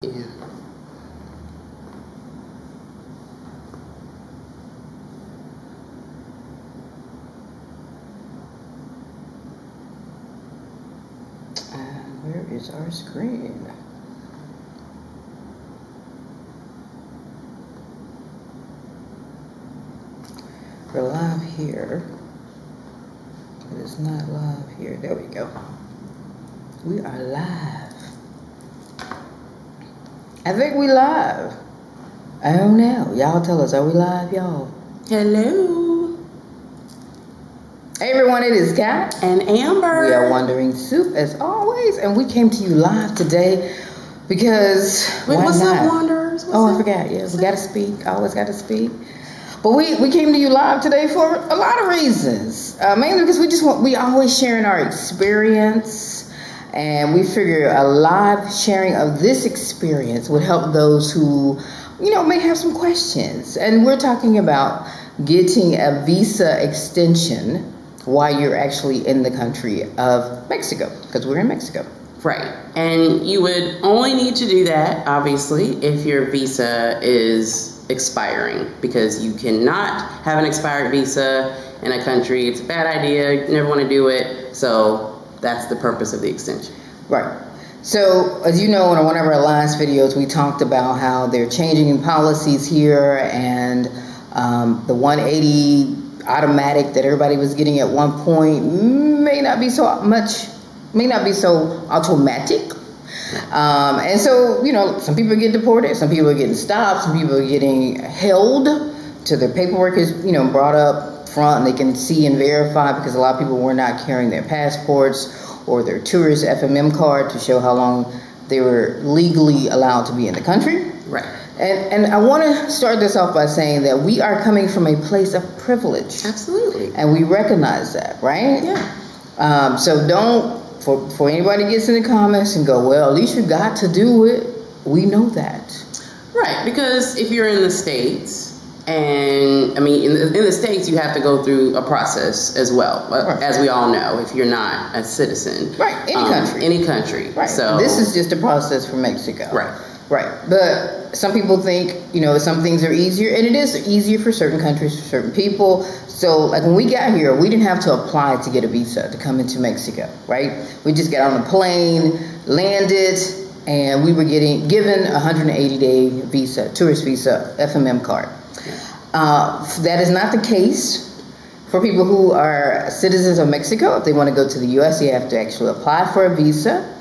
Yeah. And where is our screen? We're live here. It is not live here. There we go. We are live. I think we live. I don't know. Y'all tell us, are we live, y'all? Hello. Hey everyone, it is Kat and Amber. We are Wandering Soup as always, and we came to you live today because what's not? up, Wanderers? I forgot. Yeah, we got to speak. I always got to speak. But we came to you live today for a lot of reasons. Mainly because we always sharing our experience, and we figure a live sharing of this experience would help those who, may have some questions. And we're talking about getting a visa extension while you're actually in the country of Mexico, because we're in Mexico. Right. And you would only need to do that, obviously, if your visa is expiring, because you cannot have an expired visa in a country. It's a bad idea. You never want to do it. So that's the purpose of the extension. Right. So, as you know, in one of our last videos, we talked about how they're changing policies here, and the 180 automatic that everybody was getting at one point may not be so automatic. And so, some people get deported, some people are getting stopped, some people are getting held till their paperwork is, brought up front and they can see and verify, because a lot of people were not carrying their passports or their tourist FMM card to show how long they were legally allowed to be in the country. Right. And I want to start this off by saying that we are coming from a place of privilege. Absolutely. And we recognize that, right? Yeah. So don't, for anybody gets in the comments and go, well, at least you got to do it. We know that. Right. Because if you're in the States, and I mean, in the States, you have to go through a process as well, right, as we all know, if you're not a citizen. Right. Any country. Right. So this is just a process for Mexico. Right. Right. But some people think, some things are easier, and it is easier for certain countries, for certain people. So like when we got here, we didn't have to apply to get a visa to come into Mexico, right? We just got on a plane, landed, and we were given a 180-day visa, tourist visa, FMM card. That is not the case for people who are citizens of Mexico. If they want to go to the U.S., you have to actually apply for a visa.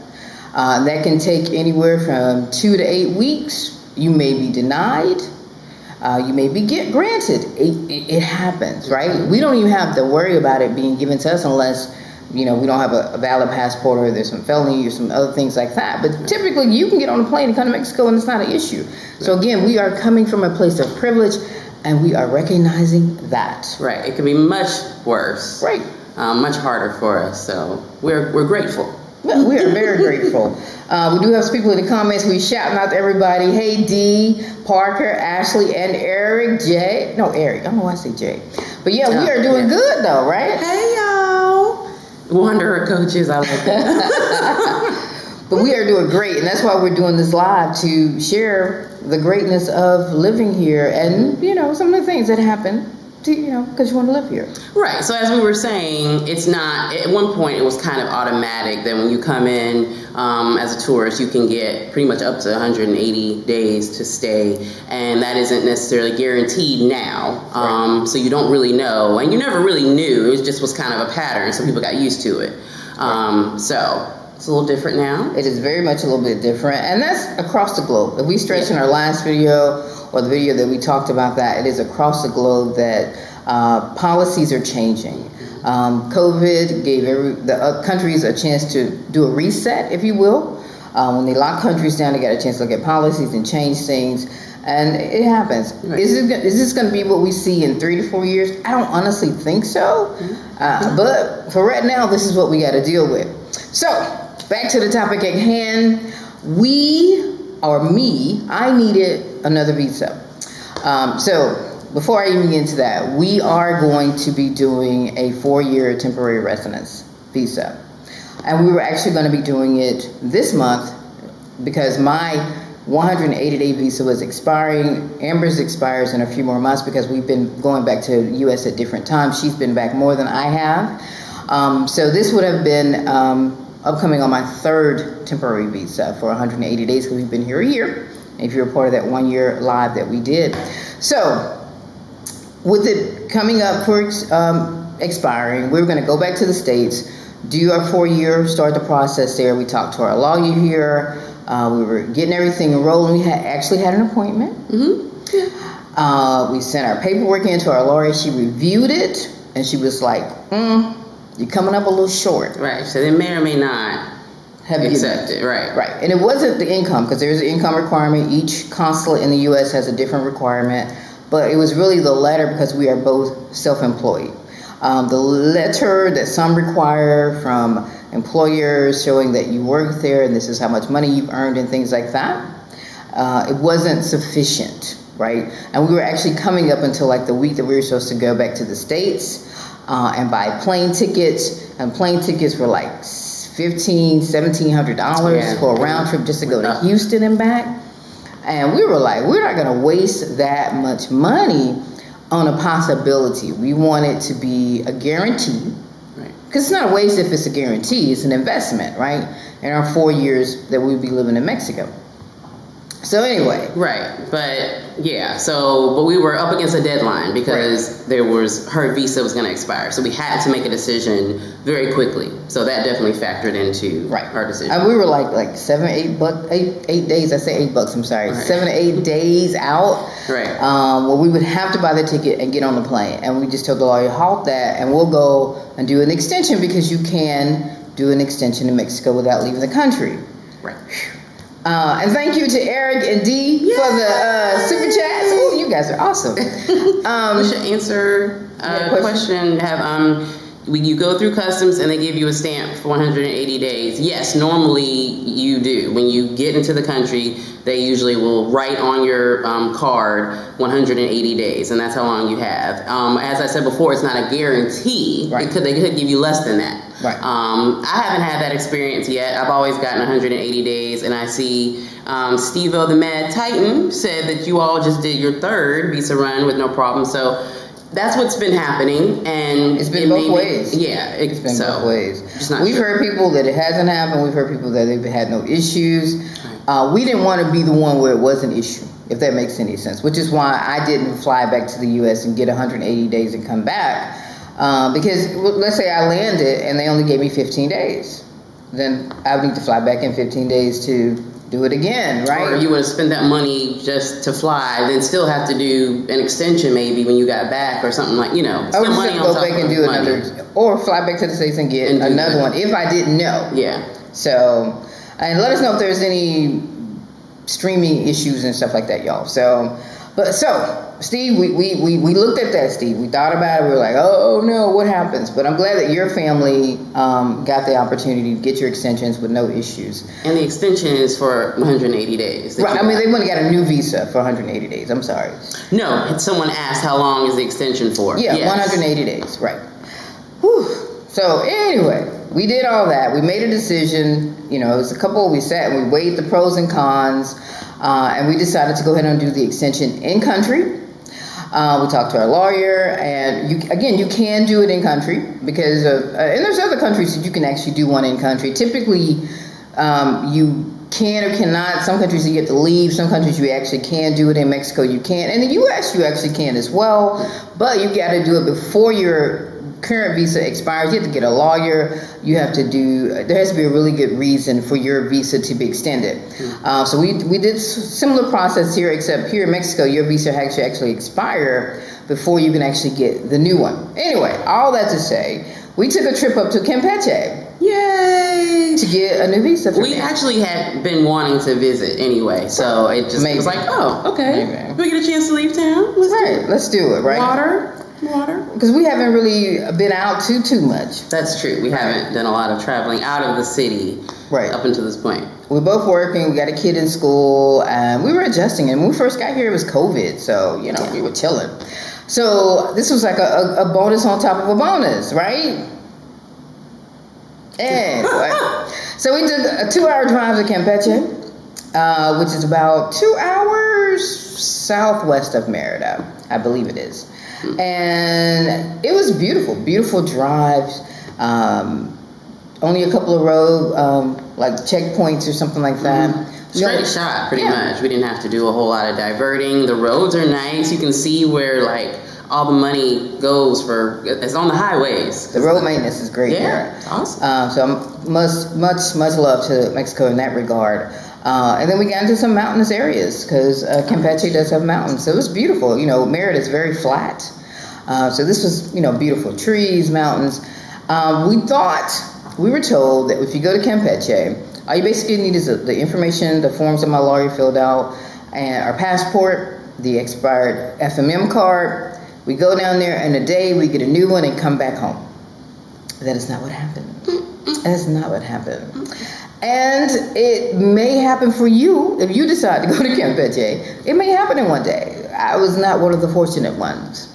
That can take anywhere from 2 to 8 weeks. You may be denied. You may be granted. It happens, right? We don't even have to worry about it being given to us unless, we don't have a valid passport, or there's some felony or some other things like that. But typically, you can get on a plane and come to Mexico, and it's not an issue. So again, we are coming from a place of privilege, and we are recognizing that. Right. It could be much worse. Right. Much harder for us. So we're grateful. Well, we are very grateful. We do have some people in the comments. We shouting out to everybody. Hey, D, Parker, Ashley, and Eric. Eric. I don't know why I say Jay. But yeah, we are doing good though, right? Hey, y'all. Wanderer coaches, I like that. But we are doing great, and that's why we're doing this live, to share the greatness of living here, and some of the things that happen to, because you want to live here. Right. So as we were saying, it's not, at one point it was kind of automatic that when you come in as a tourist, you can get pretty much up to 180 days to stay, and that isn't necessarily guaranteed now. Right. So you don't really know, and you never really knew. It just was kind of a pattern, so people got used to it. Right. So it's a little different now. It is very much a little bit different, and that's across the globe. If we stressed in our last video, or the video that we talked about, that it is across the globe that policies are changing. COVID gave the countries a chance to do a reset, if you will. When they lock countries down, they got a chance to look at policies and change things, and it happens. Right. Is this going to be what we see in 3 to 4 years? I don't honestly think so, but for right now, this is what we got to deal with. So, back to the topic at hand. I needed another visa. So before I even get into that, we are going to be doing a 4-year temporary residence visa. And we were actually going to be doing it this month because my 180-day visa was expiring. Amber's expires in a few more months because we've been going back to the U.S. at different times. She's been back more than I have. So this would have been upcoming on my third temporary visa for 180 days because we've been here a year. If you're a part of that 1 year live that we did. So with it coming up for expiring, we're going to go back to the States, do our 4 year, start the process there. We talked to our lawyer here. We were getting everything rolling. We actually had an appointment. We sent our paperwork in to our lawyer. She reviewed it, and she was like, you're coming up a little short. Right. So they may or may not have accepted. Right. Right. And it wasn't the income, because there's an income requirement. Each consulate in the U.S. has a different requirement. But it was really the letter, because we are both self-employed. The letter that some require from employers showing that you work there and this is how much money you've earned and things like that, it wasn't sufficient, right? And we were actually coming up until like the week that we were supposed to go back to the States and buy plane tickets. And plane tickets were like $1,700 for a round trip just to go to Houston and back. And we were like, we're not going to waste that much money on a possibility. We want it to be a guarantee. Because it's not a waste if it's a guarantee. It's an investment, right? In our 4 years that we'll be living in Mexico. So anyway. Right. But yeah. But we were up against a deadline because her visa was going to expire. So we had to make a decision very quickly. So that definitely factored into our decision. And we were like 8 days. I say $8. I'm sorry. Right. 7 to 8 days out. Right. Well, we would have to buy the ticket and get on the plane. And we just told the lawyer, halt that, and we'll go and do an extension, because you can do an extension in Mexico without leaving the country. Right. And thank you to Eric and Dee for the super chats. Ooh, you guys are awesome. We should answer a question. You go through customs and they give you a stamp for 180 days. Yes, normally you do. When you get into the country, they usually will write on your card 180 days, and that's how long you have. As I said before, it's not a guarantee. Right. They could give you less than that. Right. I haven't had that experience yet. I've always gotten 180 days, and I see Steve-O the Mad Titan said that you all just did your third visa run with no problem. So that's what's been happening, and it's been both ways. Yeah, it's been both ways. We've heard people that it hasn't happened. We've heard people that they've had no issues. We didn't want to be the one where it was an issue, if that makes any sense. Which is why I didn't fly back to the U.S. and get 180 days and come back. Because let's say I landed and they only gave me 15 days, then I would need to fly back in 15 days to do it again, right? Or you would have spent that money just to fly, then still have to do an extension maybe when you got back or something like, I would just go back and do another, or fly back to the States and get another one if I didn't know. Yeah. So, and let us know if there's any streaming issues and stuff like that, y'all. So, Steve, we looked at that, Steve. We thought about it. We were like, oh no, what happens? But I'm glad that your family got the opportunity to get your extensions with no issues. And the extension is for 180 days. Right. I mean, they wouldn't have got a new visa for 180 days. I'm sorry. No, someone asked how long is the extension for? Yeah, yes. 180 days. Right. Whew. So anyway, we did all that. We made a decision. It was a couple. We sat and we weighed the pros and cons. And we decided to go ahead and do the extension in country. We talked to our lawyer, and you can do it in country because and there's other countries that you can actually do one in country. Typically, you can or cannot. Some countries you get to leave. Some countries you actually can do it. In Mexico, you can. In the U.S., you actually can as well. But you got to do it before your current visa expires. You have to get a lawyer. There has to be a really good reason for your visa to be extended. So we did similar process here, except here in Mexico, your visa actually expire before you can actually get the new one. Anyway, all that to say, we took a trip up to Campeche. Yay! To get a new visa for me. Actually had been wanting to visit anyway, so it just was like, oh, okay. Maybe. We get a chance to leave town. Let's do it, right? Water. Because we haven't really been out too much. That's true. We haven't done a lot of traveling out of the city up until this point. We're both working. We got a kid in school, and we were adjusting. And when we first got here, it was COVID, so we were chilling. So this was like a bonus on top of a bonus, right? Anyway, so we did a 2-hour drive to Campeche. which is about 2 hours southwest of Merida, I believe it is. And it was beautiful drives. Only a couple of road like checkpoints or something like that. Straight shot, pretty much. We didn't have to do a whole lot of diverting. The roads are nice. You can see where like all the money goes for. It's on the highways. The road maintenance is great here. It's awesome. So I'm much love to Mexico in that regard. And then we got into some mountainous areas because Campeche does have mountains. So it was beautiful. Merida is very flat. So this was, beautiful trees, mountains. We were told that if you go to Campeche, all you basically need is the information, the forms that my lawyer filled out, and our passport, the expired FMM card. We go down there in a day, we get a new one and come back home. That is not what happened. That is not what happened. And it may happen for you if you decide to go to Campeche. It may happen in one day. I was not one of the fortunate ones.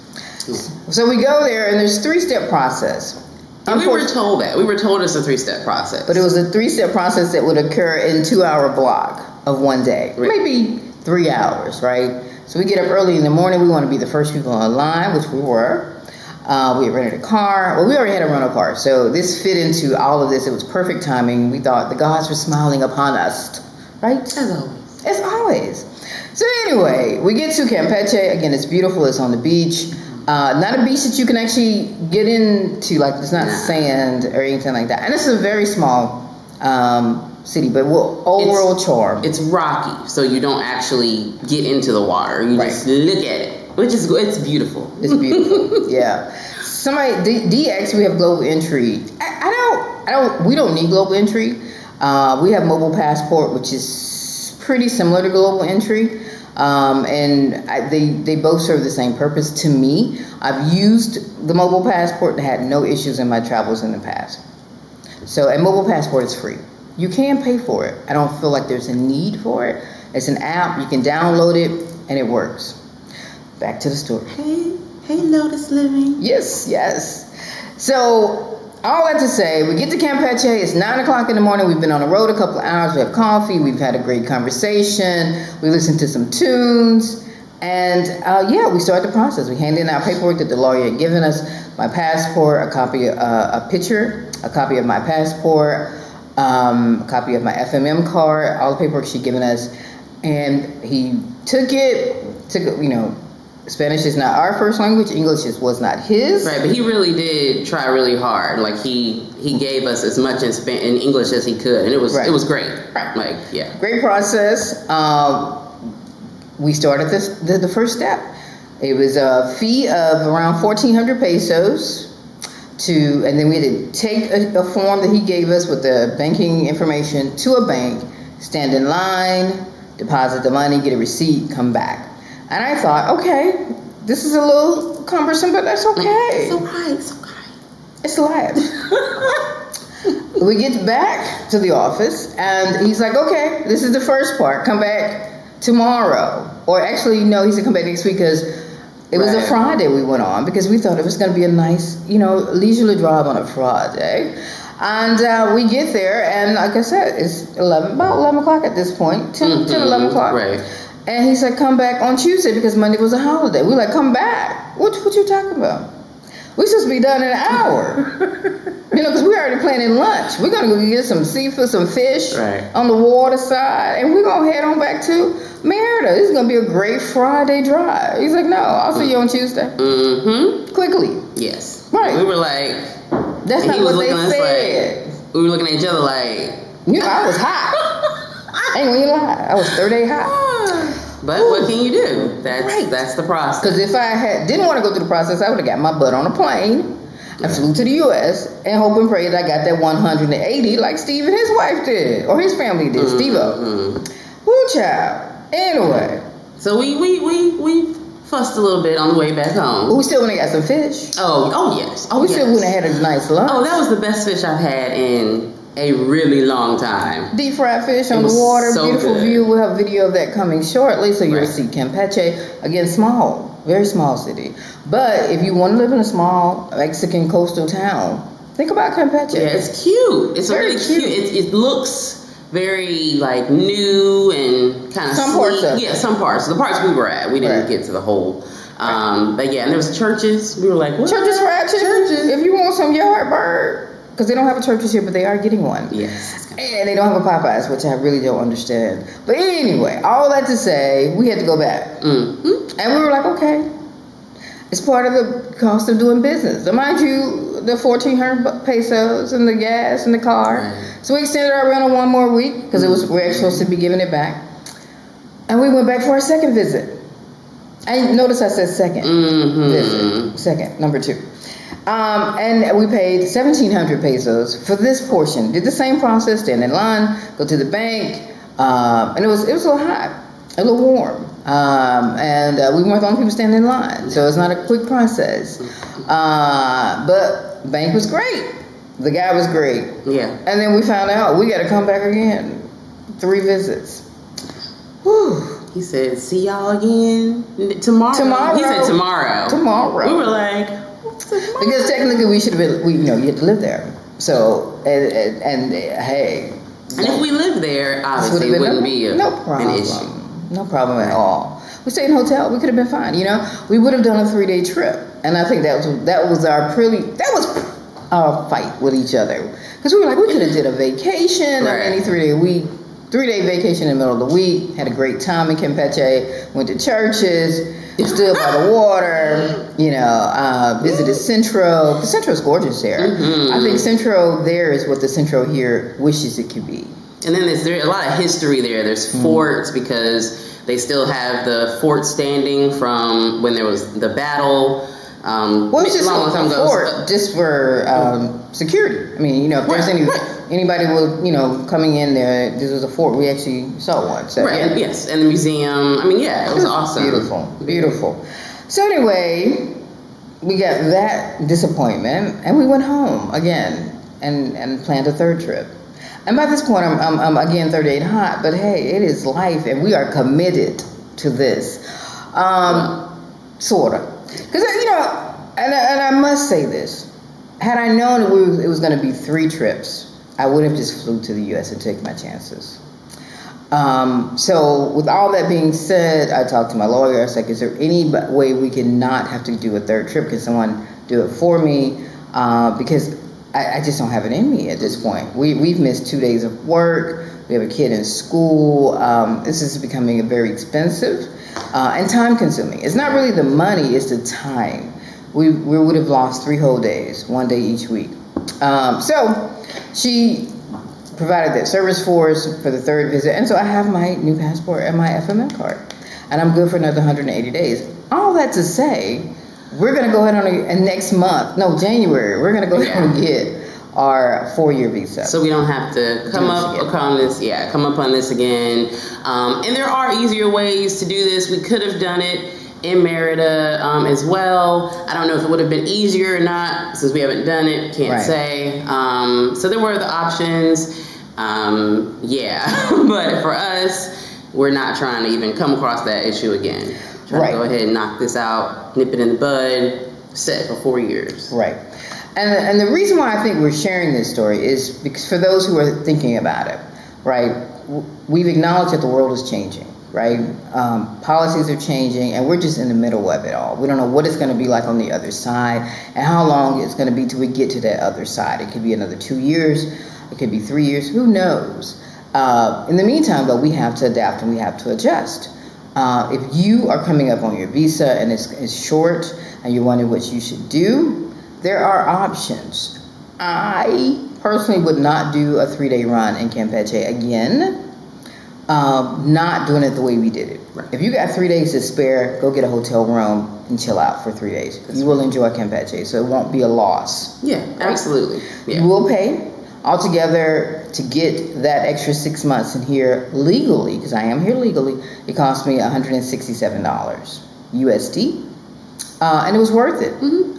So we go there, and there's a 3-step process. We were told that. We were told it's a 3-step process. But it was a 3-step process that would occur in 2-hour block of one day. Right. Maybe 3 hours, right? So we get up early in the morning. We want to be the first people in line, which we were. We had rented a car. Well, we already had a rental car. So this fit into all of this. It was perfect timing. We thought the gods were smiling upon us, right? As always. So anyway, we get to Campeche. Again, it's beautiful. It's on the beach. Not a beach that you can actually get into, like it's not sand or anything like that. And it's a very small city, but old world charm. It's rocky, so you don't actually get into the water. You just look at it, it's beautiful. It's beautiful. Yeah. DX, we have global entry. We don't need global entry. We have mobile passport, which is pretty similar to global entry. They both serve the same purpose to me. I've used the mobile passport and had no issues in my travels in the past. So a mobile passport is free. You can pay for it. I don't feel like there's a need for it. It's an app. You can download it and it works. Back to the story. Hey, Lotus Living. Yes. So all that to say, we get to Campeche. It's 9:00 in the morning. We've been on the road a couple of hours. We have coffee. We've had a great conversation. We listened to some tunes. And we started the process. We handed in our paperwork that the lawyer had given us. My passport, a copy, a picture, a copy of my passport, a copy of my FMM card, all the paperwork she'd given us. And he took it, Spanish is not our first language. English was not his. Right, but he really did try really hard. Like he gave us as much in English as he could, and it was great. Right. Great process. We started the first step. It was a fee of around 1,400 pesos. And then we had to take a form that he gave us with the banking information to a bank, stand in line, deposit the money, get a receipt, come back. And I thought, okay, this is a little cumbersome, but that's okay. It's life. We get back to the office, and he's like, okay, this is the first part. Come back tomorrow. Or actually, no, he said come back next week because it was a Friday we went on because we thought it was going to be a nice, leisurely drive on a Friday. And we get there, and like I said, it's about 11 o'clock at this point, 10, 11 o'clock. Right. And he said, come back on Tuesday because Monday was a holiday. We're like, come back? What you talking about? We're supposed to be done in an hour. Because we already planning lunch. We're going to go get some seafood, some fish on the water side. And we're going to head on back to Merida. This is going to be a great Friday drive. He's like, no, I'll see you on Tuesday. Mm-hmm. Quickly. Yes. Right. We were like... That's not what they said. We were looking at each other like... I was hot. I ain't gonna lie. I was 3rd day hot. But what can you do? That's the process. Because if I didn't want to go through the process, I would have got my butt on a plane and flew to the U.S. and hope and pray that I got that 180 like Steve and his wife did, or his family did, Steve-O. Woo, child. Anyway. So we fussed a little bit on the way back home. But we still went and got some fish. Oh yes. We still went and had a nice lunch. Oh, that was the best fish I've had in a really long time. Deep fried fish on the water, so beautiful good. view. We'll have video of that coming shortly, so you'll see Campeche. Again, small, very small city. But if you want to live in a small Mexican coastal town, think about Campeche. Yeah, it's cute. It's very really cute. It looks very like new and kind of Some parts of it. Yeah, some parts. The parts we were at, we didn't Right. get to the whole. But yeah, and there was churches. We were like, what? Churches ratchet. Churches. If you want some Yardbird, because they don't have a churches here, but they are getting one. Yes. And they don't have a Popeyes, which I really don't understand. But anyway, all that to say, we had to go back. Mm-hmm. And we were like, okay, it's part of the cost of doing business. So mind you, the 1,400 pesos and the gas and the car. Right. So we extended our rental one more week because we're actually supposed to be giving it back. And we went back for our second visit. And notice I said second visit. Second, number 2. And we paid 1,700 pesos for this portion. Did the same process, stand in line, go to the bank, and it was a little hot, a little warm, and we weren't the only people standing in line, so it's not a quick process. But bank was great. The guy was great. Yeah. And then we found out we got to come back again. 3 visits. Whew. He said, "See y'all again tomorrow." Tomorrow. He said tomorrow. Tomorrow. We were like, because technically we should have been, you had to live there. So, and hey. and if we lived there, obviously it wouldn't be an issue. No problem at all. We stayed in a hotel. We could have been fine. We would have done a 3-day trip, and I think that was our fight with each other, because we were like, we could have did a vacation, Right. any 3-day week. 3-day vacation in the middle of the week, had a great time in Campeche, went to churches, stood by the water, visited Centro. The Centro's gorgeous there. I think Centro there is what the Centro here wishes it could be. And then there's a lot of history there. There's forts, because they still have the fort standing from when there was the battle. Well, it's just long time ago. fort, just for security. I mean, if there's anybody coming in there, this was a fort. We actually saw one. So, right. yeah. Yes, and the museum. I mean, yeah, it was awesome. Beautiful. So anyway, we got that disappointment, and we went home again and planned a 3rd trip. And by this point, I'm again 38 hot. But hey, it is life, and we are committed to this, sorta. Because and I must say this: had I known it was going to be 3 trips, I would have just flew to the U.S. and taken my chances. So with all that being said, I talked to my lawyer. I was like, is there any way we can not have to do a 3rd trip? Can someone do it for me? Because I just don't have it in me at this point. We've missed 2 days of work. We have a kid in school. This is becoming very expensive and time consuming. It's not really the money, it's the time. We would have lost 3 whole days, 1 day each week. So she provided that service for us for the 3rd visit. And so I have my new passport and my FML card. And I'm good for another 180 days. All that to say, we're going to go ahead and next month, January, we're going to go ahead and get our 4-year visa. So we don't have to come up on this again. And there are easier ways to do this. We could have done it in Merida as well. I don't know if it would have been easier or not, since we haven't done it, can't say. So there were the options. But for us, we're not trying to even come across that issue again. Trying to go ahead and knock this out, nip it in the bud, set for 4 years. Right. And the reason why I think we're sharing this story is because for those who are thinking about it, right, we've acknowledged that the world is changing, right? Policies are changing, and we're just in the middle of it all. We don't know what it's going to be like on the other side and how long it's going to be till we get to that other side. It could be another 2 years. It could be 3 years. Who knows? In the meantime, though, we have to adapt and we have to adjust. If you are coming up on your visa and it's short and you're wondering what you should do, there are options. I personally would not do a 3-day run in Campeche again, not doing it the way we did it. Right. If you got 3 days to spare, go get a hotel room and chill out for 3 days. You will enjoy Campeche, so it won't be a loss. Yeah, absolutely. Yeah. You will pay altogether to get that extra 6 months in here legally, because I am here legally. It cost me $167 USD. And it was worth it.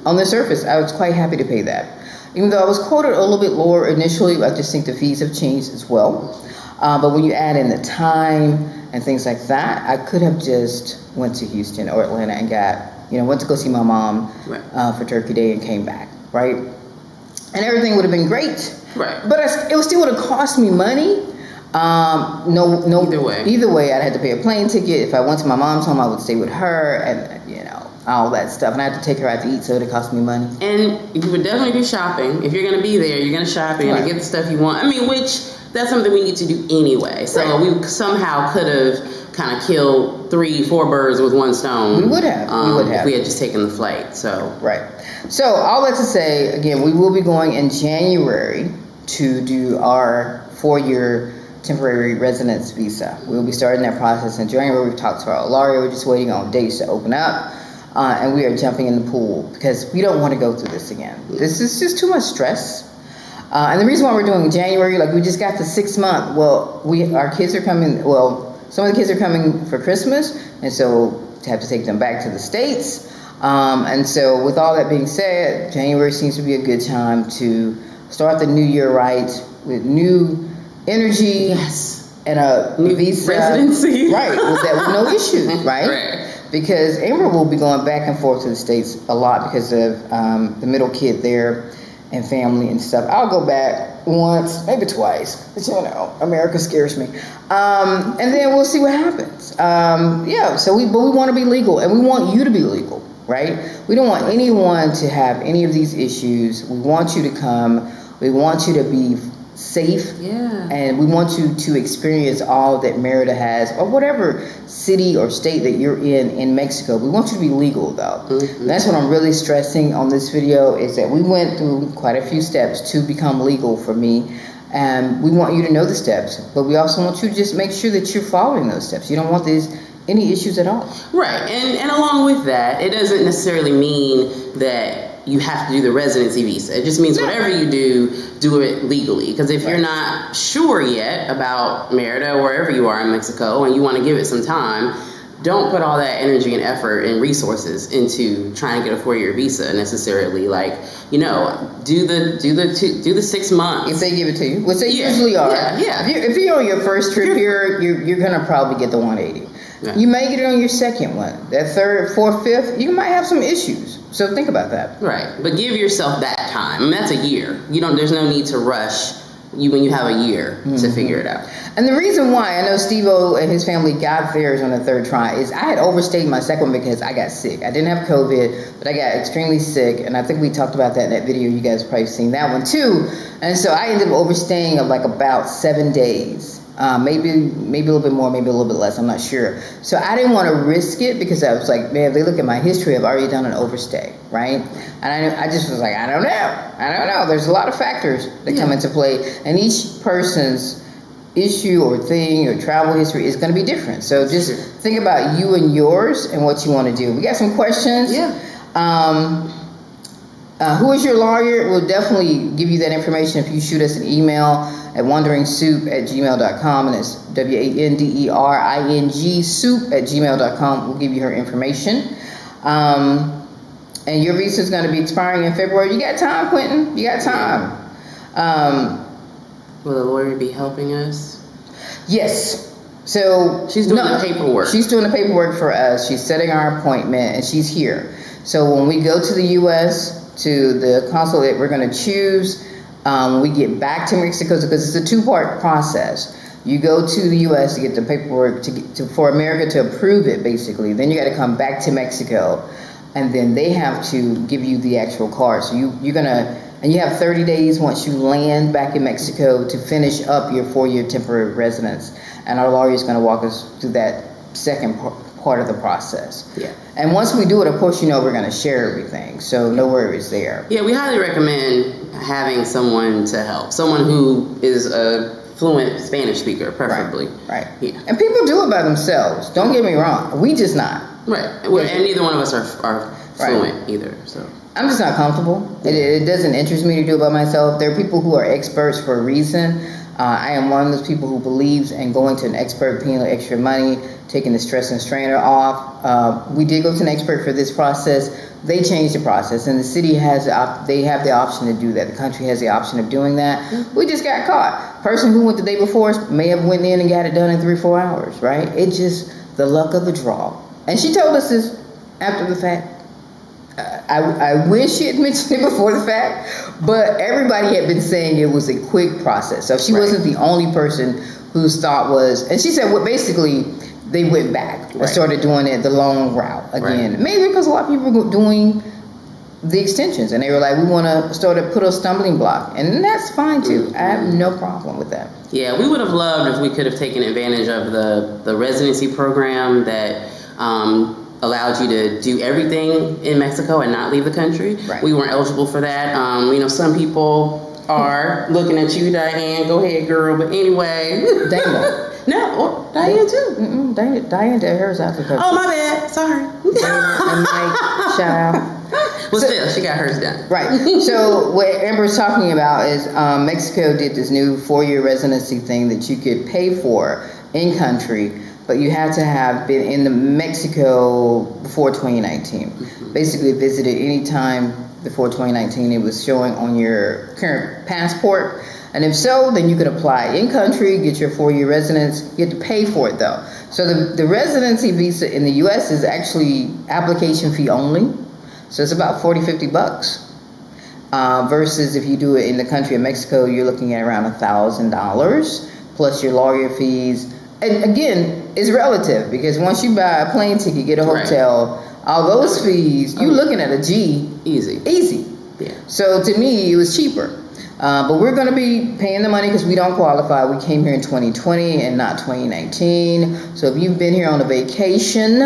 On the surface, I was quite happy to pay that. Even though I was quoted a little bit lower initially, I just think the fees have changed as well. But when you add in the time and things like that, I could have just went to Houston or Atlanta and went to go see my mom for Turkey Day and came back, right? And everything would have been great. Right. But it still would have cost me money. No. Either way, I'd have to pay a plane ticket. If I went to my mom's home, I would stay with her, and all that stuff. And I have to take her out to eat, so it cost me money. And you would definitely do shopping. If you're going to be there, you're going to shop. You're going to get the stuff you want. I mean, which that's something we need to do anyway. So we somehow could have kind of killed 3-4 birds with one stone. We would have. If we had just taken the flight. So right. So all that to say, again, we will be going in January to do our 4-year temporary residence visa. We'll be starting that process in January. We've talked to our lawyer. We're just waiting on dates to open up. And we are jumping in the pool because we don't want to go through this again. This is just too much stress. And the reason why we're doing January, like we just got the 6 month. Well, our kids are coming. Well, some of the kids are coming for Christmas, and so to have to take them back to the States. And so, with all that being said, January seems to be a good time to start the new year right with new energy. Yes. And a new visa residency. Right. With no issues. Right. Because Amber will be going back and forth to the States a lot because of the middle kid there and family and stuff. I'll go back once, maybe twice. But America scares me. And then we'll see what happens. So we want to be legal, and we want you to be legal, right? We don't want anyone to have any of these issues. We want you to come. We want you to be safe, and we want you to experience all that Merida has, or whatever city or state that you're in Mexico. We want you to be legal, though. Mm-hmm. That's what I'm really stressing on this video, is that we went through quite a few steps to become legal for me, and we want you to know the steps, but we also want you to just make sure that you're following those steps. You don't want any issues at all. Right, and along with that, it doesn't necessarily mean that you have to do the residency visa. It just means whatever you do it legally. Because if you're not sure yet about Merida or wherever you are in Mexico and you want to give it some time, don't put all that energy and effort and resources into trying to get a 4-year visa necessarily. Like, do the 6 months. If they give it to you, which they usually are. Yeah. If you're on your first trip here, you're gonna probably get the 180. Yeah. You may get it on your second one. That third, fourth, fifth, you might have some issues. So think about that. Right. But give yourself that time. I mean, that's a year. There's no need to rush when you have a year to figure it out. And the reason why I know Steve-O and his family got theirs on the third try is I had overstayed my second one because I got sick. I didn't have COVID, but I got extremely sick. And I think we talked about that in that video. You guys have probably seen that one too. And so I ended up overstaying of like about 7 days. Maybe a little bit more, maybe a little bit less. I'm not sure. So I didn't want to risk it because I was like, man, if they look at my history, I've already done an overstay, right? And I just was like, I don't know. There's a lot of factors that come into play, and each person's issue or thing or travel history is going to be different. So just think about you and yours and what you want to do. We got some questions. Who is your lawyer? We'll definitely give you that information if you shoot us an email at wanderingsoup@gmail.com, and it's WANDERING soup@gmail.com. We'll give you her information. And your visa is going to be expiring in February. You got time, Quentin. You got time. Will the lawyer be helping us? Yes. So she's doing the paperwork. She's doing the paperwork for us. She's setting our appointment, and she's here. So when we go to the U.S., to the consulate we're going to choose, we get back to Mexico, because it's a 2-part process. You go to the U.S. to get the paperwork for America to approve it, basically. Then you got to come back to Mexico, and then they have to give you the actual card. So you have 30 days once you land back in Mexico to finish up your 4-year temporary residence. And our lawyer is going to walk us through that second part of the process. Yeah. And once we do it, of course, we're going to share everything. So no worries there. Yeah, we highly recommend having someone to help. Someone who is a fluent Spanish speaker, preferably. Right. Yeah. And people do it by themselves. Don't get me wrong. We just not. Right. And neither one of us are fluent either. So I'm just not comfortable. It doesn't interest me to do it by myself. There are people who are experts for a reason. I am one of those people who believes in going to an expert, paying extra money, taking the stress and strainer off. We did go to an expert for this process. They changed the process, and the city have the option to do that. The country has the option of doing that. Mm-hmm. We just got caught. Person who went the day before us may have went in and got it done in 3-4 hours, right? It's just the luck of the draw. And she told us this after the fact. I wish she had mentioned it before the fact, but everybody had been saying it was a quick process. So she wasn't the only person whose thought was, and she said, well, basically, they went back and started doing it the long route again. Right. Maybe because a lot of people were doing the extensions, and they were like, we want to put a stumbling block, and that's fine too. I have no problem with that. Yeah, we would have loved if we could have taken advantage of the residency program that allowed you to do everything in Mexico and not leave the country. Right. We weren't eligible for that. Some people are looking at you, Diane. Go ahead, girl. But anyway, Dana. No, Diane too. Diane did hers out the country. Oh, my bad. Sorry. And Mike, shout out. Well, still, she got hers done. Right. So what Amber's talking about is Mexico did this new 4-year residency thing that you could pay for in country, but you had to have been in the Mexico before 2019. Mm-hmm. Basically, visited any time before 2019. It was showing on your current passport. And if so, then you could apply in country, get your 4-year residence. You have to pay for it though. So the residency visa in the U.S. is actually application fee only. So it's about $40-50 versus if you do it in the country of Mexico, you're looking at around $1,000 plus your lawyer fees. And again, it's relative because once you buy a plane ticket, get a hotel, all those fees, you're looking at a G. Easy. Yeah. So to me, it was cheaper. But we're going to be paying the money because we don't qualify. We came here in 2020 and not 2019. So if you've been here on a vacation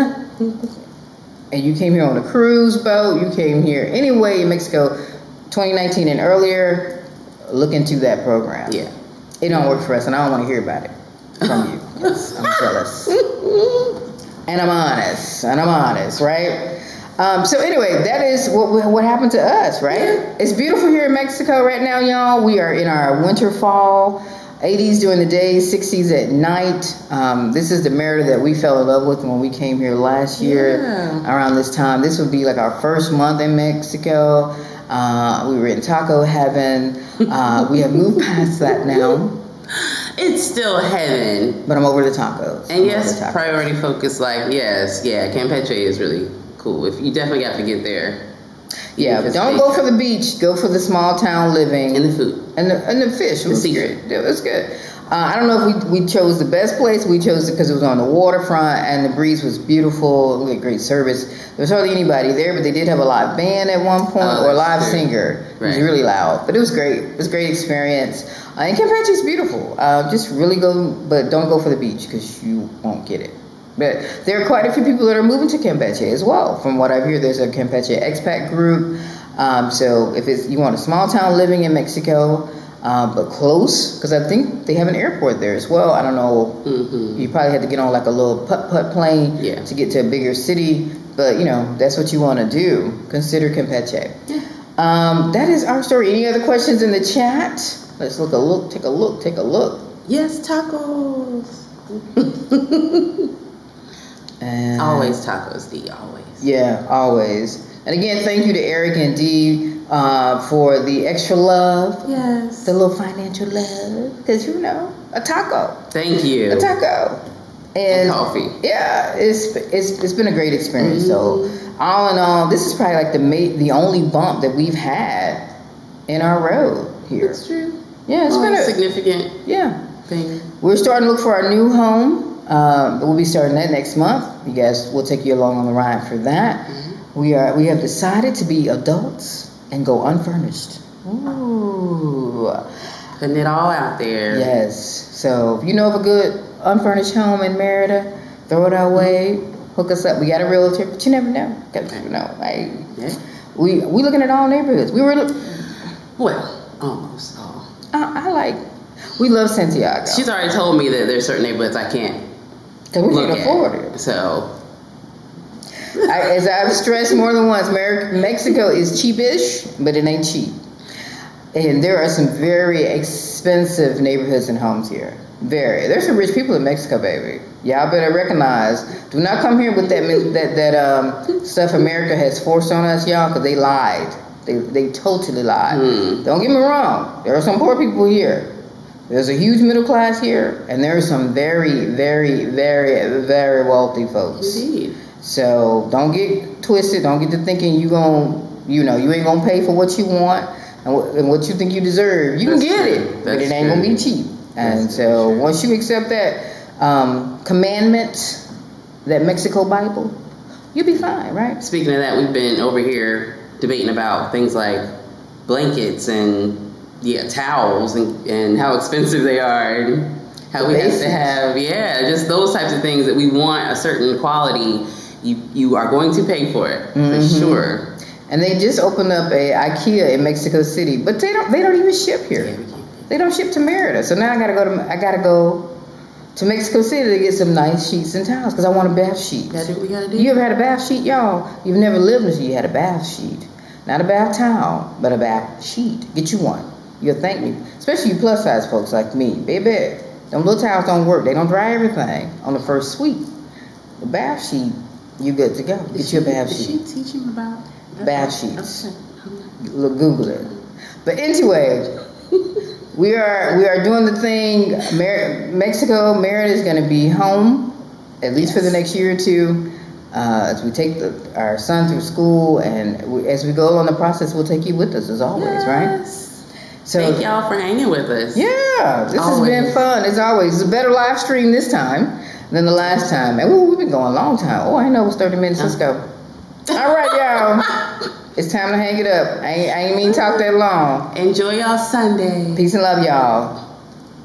and you came here on a cruise boat, you came here anyway in Mexico 2019 and earlier, look into that program. Yeah. It don't work for us, and I don't want to hear about it from you. Yes, I'm jealous. And I'm honest, right? So anyway, that is what happened to us, right? Yeah. It's beautiful here in Mexico right now, y'all. We are in our winter, fall, 80s during the day, 60s at night. This is the Merida that we fell in love with when we came here last year around this time. This would be like our first month in Mexico. We were in taco heaven. We have moved past that now. It's still heaven. But I'm over the tacos. And priority focus, Campeche is really cool. If you definitely got to get there. Yeah, but don't go for the beach. Go for the small town living. And the food. And the fish. It was good. It was good. I don't know if we chose the best place. We chose it because it was on the waterfront and the breeze was beautiful. We had great service. There was hardly anybody there, but they did have a live band at one point or a live singer. It was really loud, but it was great. It was a great experience. And Campeche is beautiful. Just really go, but don't go for the beach because you won't get it. But there are quite a few people that are moving to Campeche as well. From what I've heard, there's a Campeche expat group. So if you want a small town living in Mexico, but close, because I think they have an airport there as well. I don't know. Mm-hmm. You probably had to get on like a little putt plane to get to a bigger city. But, that's what you want to do. Consider Campeche. Yeah. That is our story. Any other questions in the chat? Let's take a look. Yes, tacos. And always tacos, D, always. Yeah, always. And again, thank you to Eric and Dee for the extra love. Yes. The little financial love. Because, a taco. Thank you. A taco. And coffee. Yeah, it's been a great experience. Mm-hmm. So, all in all, this is probably like the only bump that we've had in our road here. That's true. Yeah, it's been a significant thing. We're starting to look for our new home. We'll be starting that next month. You guys, we'll take you along on the ride for that. Mm-hmm. We have decided to be adults and go unfurnished. Ooh. Putting it all out there. Yes. So if you know of a good unfurnished home in Merida, throw it our way. Hook us up. We got a realtor, but you never know. We looking at all neighborhoods. Almost all. We love Santiago. She's already told me that there's certain neighborhoods I can't. Because we can't afford it. So. As I've stressed more than once, Mexico is cheapish, but it ain't cheap. And there are some very expensive neighborhoods and homes here. There's some rich people in Mexico, baby. Y'all better recognize. Do not come here with that stuff America has forced on us, y'all, because they lied. They totally lied. Don't get me wrong. There are some poor people here. There's a huge middle class here, and there are some very, very, very, very wealthy folks. Indeed. So don't get twisted. Don't get to thinking you ain't gonna pay for what you want and what you think you deserve. You can get it, but it ain't gonna be cheap. And That's very so true. once you accept that commandment, that Mexico Bible, you'll be fine, right? Speaking of that, we've been over here debating about things like blankets and towels and how expensive they are and how we have to have just those types of things that we want a certain quality. You are going to pay for it for sure. And they just opened up a IKEA in Mexico City, but they don't even ship here. Yeah, we can't. They don't ship to Merida. So now I gotta go to Mexico City to get some nice sheets and towels because I want a bath sheet. That's what we gotta do. You ever had a bath sheet, y'all? You've never lived until you had a bath sheet. Not a bath towel, but a bath sheet. Get you one. You'll thank me. Especially you plus size folks like me. Baby, them little towels don't work. They don't dry everything on the first sweep. The bath sheet, you good to go. Get you a bath sheet. Did she teach him about Bath sheets. Okay. Look, Google it. But anyway, we are doing the thing. Mexico, Merida is going to be home at least for the next year or two. As we take our son through school, and as we go along the process, we'll take you with us as always, right? So thank y'all for hanging with us. Yeah, this has been fun as always. It's a better live stream this time than the last time. And we've been going a long time. Oh, I know it was 30 minutes. Let's go. All right, y'all. It's time to hang it up. I ain't mean talk that long. Enjoy y'all Sunday. Peace and love, y'all.